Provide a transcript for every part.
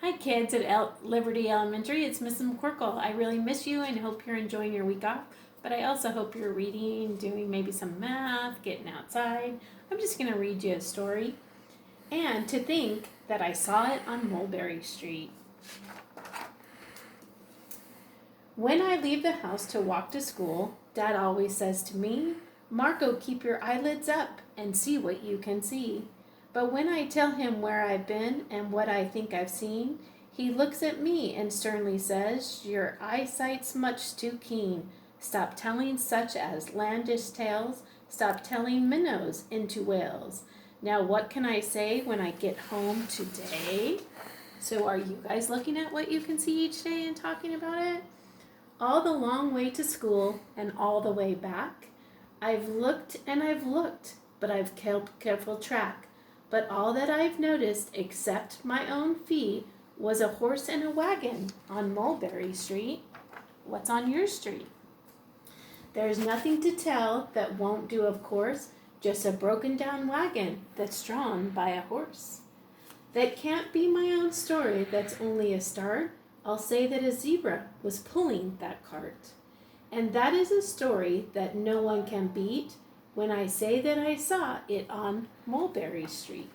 Hi kids at Liberty Elementary, it's Mrs. McCorkle. I really miss you and hope you're enjoying your week off, but I also hope you're reading, doing maybe some math, getting outside. I'm just going to read you a story. And to think that I saw it on Mulberry Street. When I leave the house to walk to school, Dad always says to me, "Marco, keep your eyelids up and see what you can see." But when I tell him where I've been and what I think I've seen, he looks at me and sternly says, "Your eyesight's much too keen. Stop telling such outlandish tales. Stop telling minnows into whales." Now what can I say when I get home today? So are you guys looking at what you can see each day and talking about it? All the long way to school and all the way back, I've looked and I've looked, but I've kept careful track. But all that I've noticed, except my own feet, was a horse and a wagon on Mulberry Street. What's on your street? There's nothing to tell that won't do, of course, just a broken down wagon that's drawn by a horse. That can't be my own story, that's only a start. I'll say that a zebra was pulling that cart. And that is a story that no one can beat when I say that I saw it on Mulberry Street.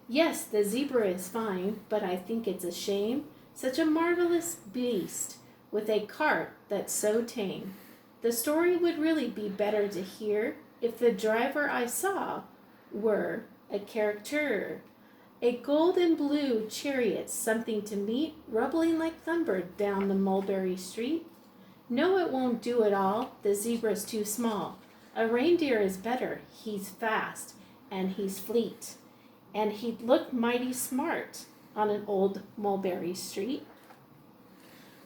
Yes, the zebra is fine, but I think it's a shame, such a marvelous beast with a cart that's so tame. The story would really be better to hear if the driver I saw were a character. A gold and blue chariot, something to meet, rumbling like thunder down the Mulberry Street. No, it won't do at all, the zebra's too small. A reindeer is better, he's fast, and he's fleet. And he'd look mighty smart on an old Mulberry Street.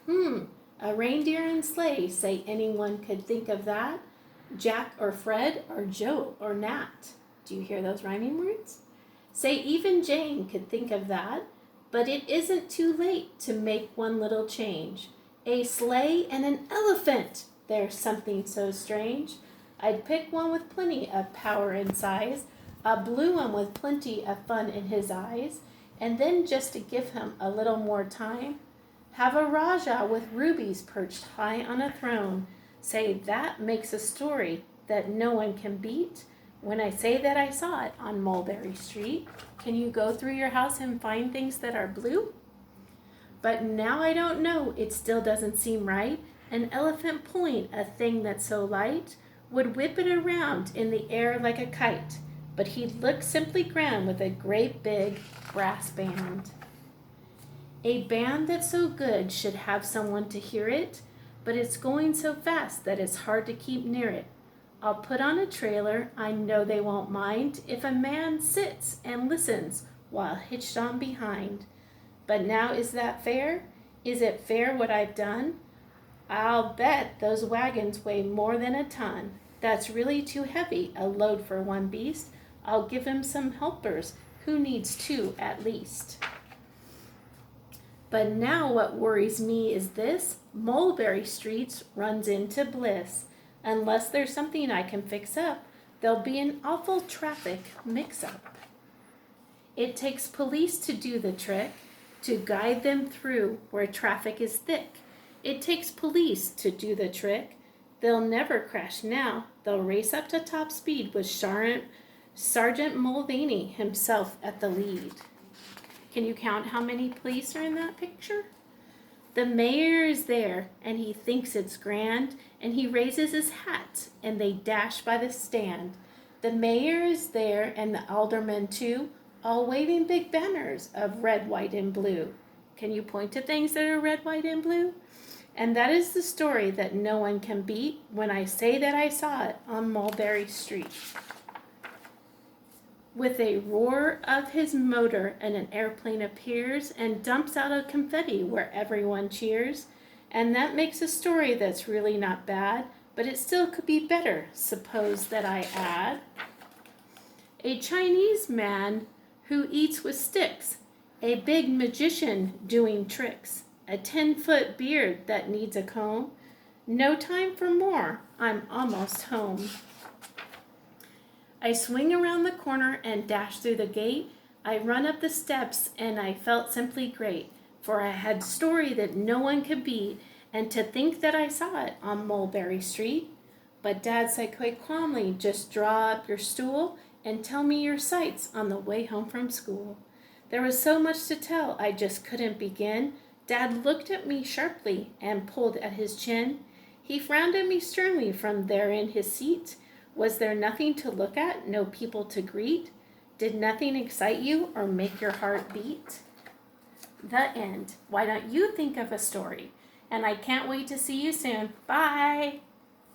A reindeer and sleigh, say anyone could think of that? Jack or Fred or Joe or Nat. Do you hear those rhyming words? Say even Jane could think of that, but it isn't too late to make one little change. A sleigh and an elephant, there's something so strange. I'd pick one with plenty of power and size, a blue one with plenty of fun in his eyes, and then just to give him a little more time, have a Rajah with rubies perched high on a throne. Say that makes a story that no one can beat. When I say that I saw it on Mulberry Street, can you go through your house and find things that are blue? But now I don't know, it still doesn't seem right. An elephant pulling a thing that's so light would whip it around in the air like a kite, but he'd look simply grand with a great big brass band. A band that's so good should have someone to hear it, but it's going so fast that it's hard to keep near it. I'll put on a trailer, I know they won't mind if a man sits and listens while hitched on behind. But now is that fair? Is it fair what I've done? I'll bet those wagons weigh more than a ton. That's really too heavy, a load for one beast. I'll give him some helpers. Who needs two at least? But now what worries me is this. Mulberry Street runs into bliss. Unless there's something I can fix up, there'll be an awful traffic mix-up. It takes police to do the trick, to guide them through where traffic is thick. It takes police to do the trick. They'll never crash now. They'll race up to top speed with Sergeant Mulvaney himself at the lead. Can you count how many police are in that picture? The mayor is there, and he thinks it's grand, and he raises his hat, and they dash by the stand. The mayor is there, and the aldermen too, all waving big banners of red, white, and blue. Can you point to things that are red, white, and blue? And that is the story that no one can beat when I say that I saw it on Mulberry Street. With a roar of his motor, and an airplane appears and dumps out a confetti where everyone cheers. And that makes a story that's really not bad, but it still could be better, suppose that I add. A Chinese man who eats with sticks, a big magician doing tricks, a 10-foot beard that needs a comb. No time for more, I'm almost home. I swing around the corner and dash through the gate. I run up the steps and I felt simply great, for I had a story that no one could beat, and to think that I saw it on Mulberry Street. But Dad said quite calmly, just draw up your stool and tell me your sights on the way home from school. There was so much to tell, I just couldn't begin. Dad looked at me sharply and pulled at his chin. He frowned at me sternly from there in his seat. Was there nothing to look at, no people to greet? Did nothing excite you or make your heart beat? The end. Why don't you think of a story? And I can't wait to see you soon. Bye!